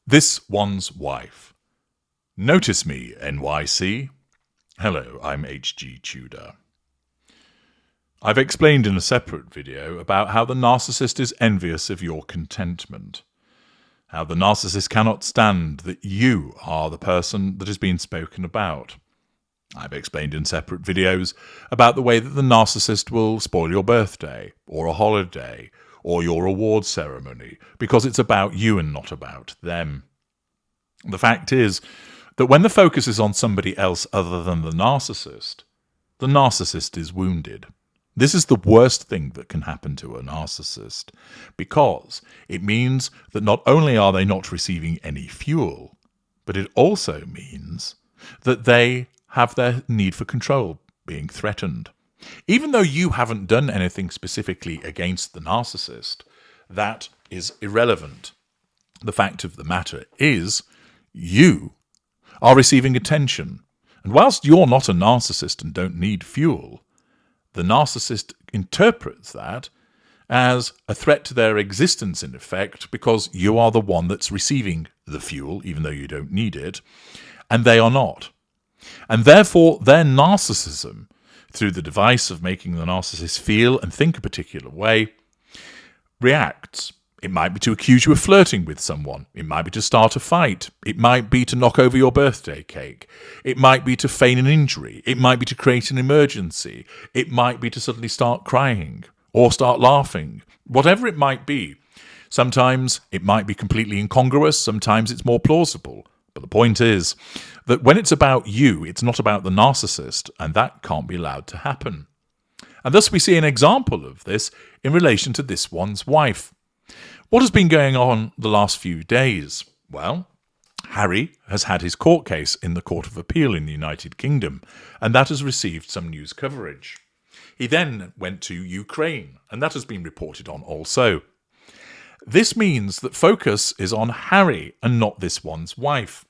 This one's wife. Notice Me NYC. Hello, I'm H.G. Tudor. I've explained in a separate video about how the narcissist is envious of your contentment. How the narcissist cannot stand that you are the person that is being spoken about. I've explained in separate videos about the way that the narcissist will spoil your birthday, or a holiday, or your award ceremony, because it's about you and not about them. The fact is that when the focus is on somebody else other than the narcissist is wounded. This is the worst thing that can happen to a narcissist, because it means that not only are they not receiving any fuel, but it also means that they have their need for control being threatened. Even though you haven't done anything specifically against the narcissist, that is irrelevant. The fact of the matter is, you are receiving attention. And whilst you're not a narcissist and don't need fuel, the narcissist interprets that as a threat to their existence, in effect, because you are the one that's receiving the fuel, even though you don't need it, and they are not. And therefore, their narcissism, through the device of making the narcissist feel and think a particular way, reacts. It might be to accuse you of flirting with someone. It might be to start a fight. It might be to knock over your birthday cake. It might be to feign an injury. It might be to create an emergency. It might be to suddenly start crying or start laughing. Whatever it might be. Sometimes it might be completely incongruous. Sometimes it's more plausible. But the point is that when it's about you, it's not about the narcissist, and that can't be allowed to happen. And thus we see an example of this in relation to this one's wife. What has been going on the last few days? Well, Harry has had his court case in the Court of Appeal in the United Kingdom, and that has received some news coverage. He then went to Ukraine, and that has been reported on also. This means that focus is on Harry and not this one's wife.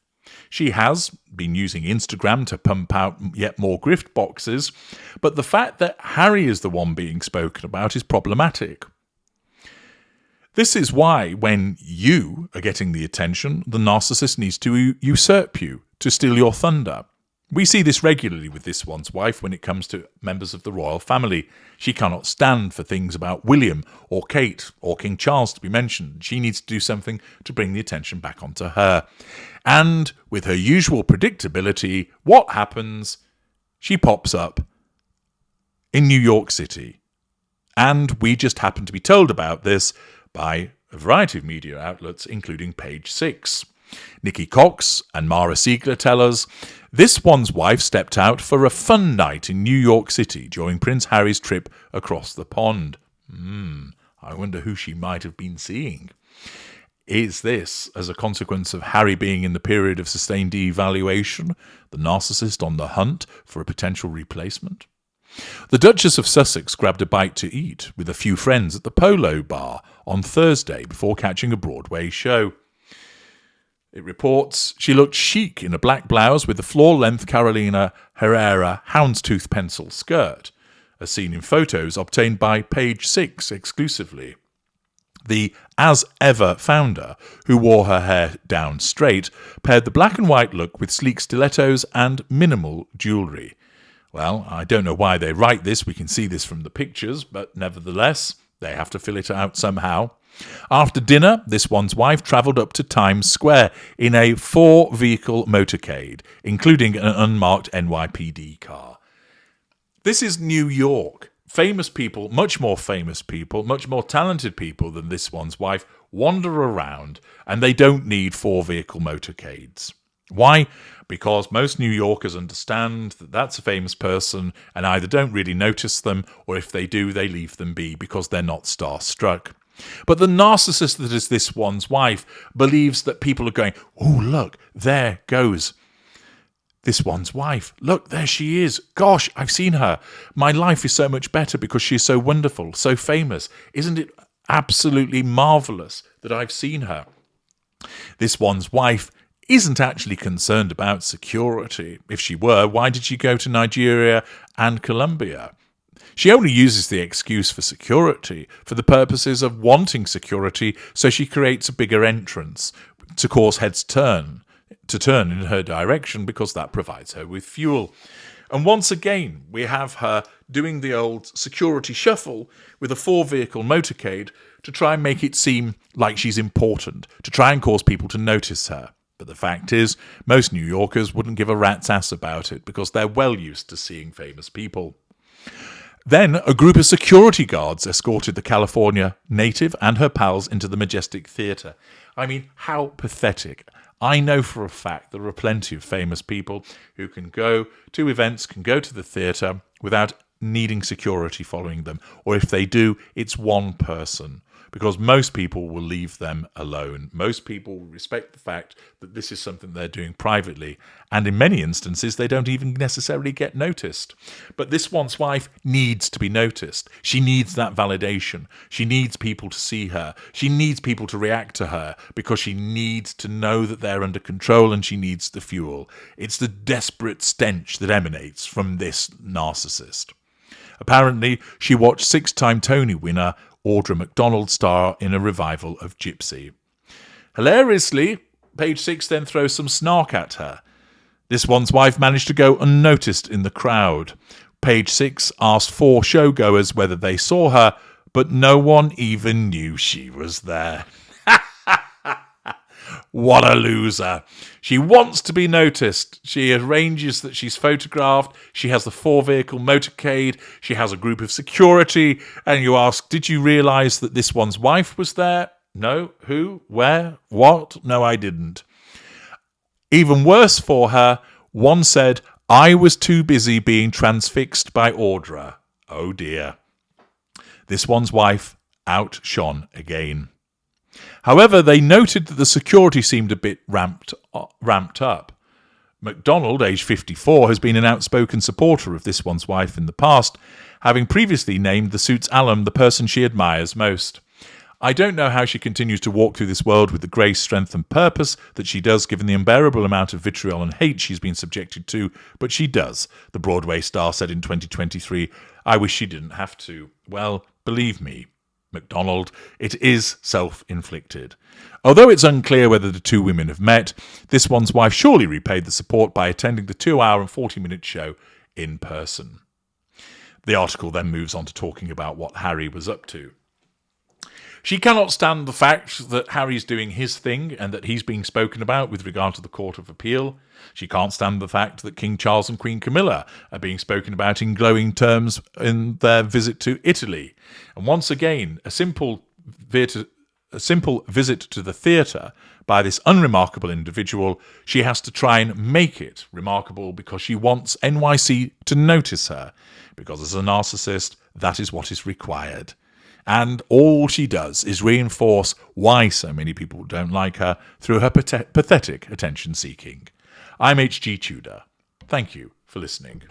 She has been using Instagram to pump out yet more grift boxes, but the fact that Harry is the one being spoken about is problematic. This is why when you are getting the attention, the narcissist needs to usurp you, to steal your thunder. We see this regularly with this one's wife when it comes to members of the royal family. She cannot stand for things about William or Kate or King Charles to be mentioned. She needs to do something to bring the attention back onto her. And with her usual predictability, what happens? She pops up in New York City. And we just happen to be told about this by a variety of media outlets, including Page 6. Nikki Cox and Mara Siegler tell us this one's wife stepped out for a fun night in New York City during Prince Harry's trip across the pond. I wonder who she might have been seeing. Is this as a consequence of Harry being in the period of sustained devaluation, the narcissist on the hunt for a potential replacement? The Duchess of Sussex grabbed a bite to eat with a few friends at the Polo Bar on Thursday before catching a Broadway show. It reports she looked chic in a black blouse with a floor-length Carolina Herrera houndstooth pencil skirt, as seen in photos obtained by Page 6 exclusively. The As Ever founder, who wore her hair down straight, paired the black and white look with sleek stilettos and minimal jewellery. Well, I don't know why they write this. We can see this from the pictures, but nevertheless, they have to fill it out somehow. After dinner, this one's wife travelled up to Times Square in a 4-vehicle motorcade, including an unmarked NYPD car. This is New York. Famous people, much more talented people than this one's wife, wander around, and they don't need 4-vehicle motorcades. Why? Because most New Yorkers understand that that's a famous person and either don't really notice them, or if they do, they leave them be because they're not starstruck. But the narcissist that is this one's wife believes that people are going, oh, look, there goes this one's wife. Look, there she is. Gosh, I've seen her. My life is so much better because she's so wonderful, so famous. Isn't it absolutely marvellous that I've seen her? This one's wife isn't actually concerned about security. If she were, why did she go to Nigeria and Colombia? She only uses the excuse for security for the purposes of wanting security, so she creates a bigger entrance to cause heads to turn in her direction, because that provides her with fuel. And once again, we have her doing the old security shuffle with a 4-vehicle motorcade to try and make it seem like she's important, to try and cause people to notice her. But the fact is, most New Yorkers wouldn't give a rat's ass about it, because they're well used to seeing famous people. Then a group of security guards escorted the California native and her pals into the Majestic Theatre. I mean, how pathetic. I know for a fact there are plenty of famous people who can go to events, can go to the theatre without needing security following them. Or if they do, it's one person, because most people will leave them alone. Most people will respect the fact that this is something they're doing privately, and in many instances they don't even necessarily get noticed. But this one's wife needs to be noticed. She needs that validation. She needs people to see her. She needs people to react to her, because she needs to know that they're under control, and she needs the fuel. It's the desperate stench that emanates from this narcissist. Apparently, she watched 6-time Tony winner Audra McDonald star in a revival of Gypsy. Hilariously, Page 6 then throws some snark at her. This one's wife managed to go unnoticed in the crowd. Page 6 asked 4 showgoers whether they saw her, but no one even knew she was there. What a loser. She wants to be noticed. She arranges that she's photographed. She has the 4-vehicle motorcade. She has a group of security. And you ask, did you realise that this one's wife was there? No. Who? Where? What? No, I didn't. Even worse for her, one said, I was too busy being transfixed by Audra. Oh dear. This one's wife outshone again. However, they noted that the security seemed a bit ramped up. McDonald, aged 54, has been an outspoken supporter of this one's wife in the past, having previously named the suit's alum the person she admires most. I don't know how she continues to walk through this world with the grace, strength and purpose that she does, given the unbearable amount of vitriol and hate she's been subjected to, but she does, the Broadway star said in 2023. I wish she didn't have to. Well, believe me, McDonald, it is self-inflicted. Although it's unclear whether the 2 women have met, this one's wife surely repaid the support by attending the 2-hour and 40-minute show in person. The article then moves on to talking about what Harry was up to. She cannot stand the fact that Harry's doing his thing and that he's being spoken about with regard to the Court of Appeal. She can't stand the fact that King Charles and Queen Camilla are being spoken about in glowing terms in their visit to Italy. And once again, a simple visit to the theatre by this unremarkable individual, she has to try and make it remarkable because she wants NYC to notice her. Because as a narcissist, that is what is required. And all she does is reinforce why so many people don't like her through her pathetic attention-seeking. I'm H.G. Tudor. Thank you for listening.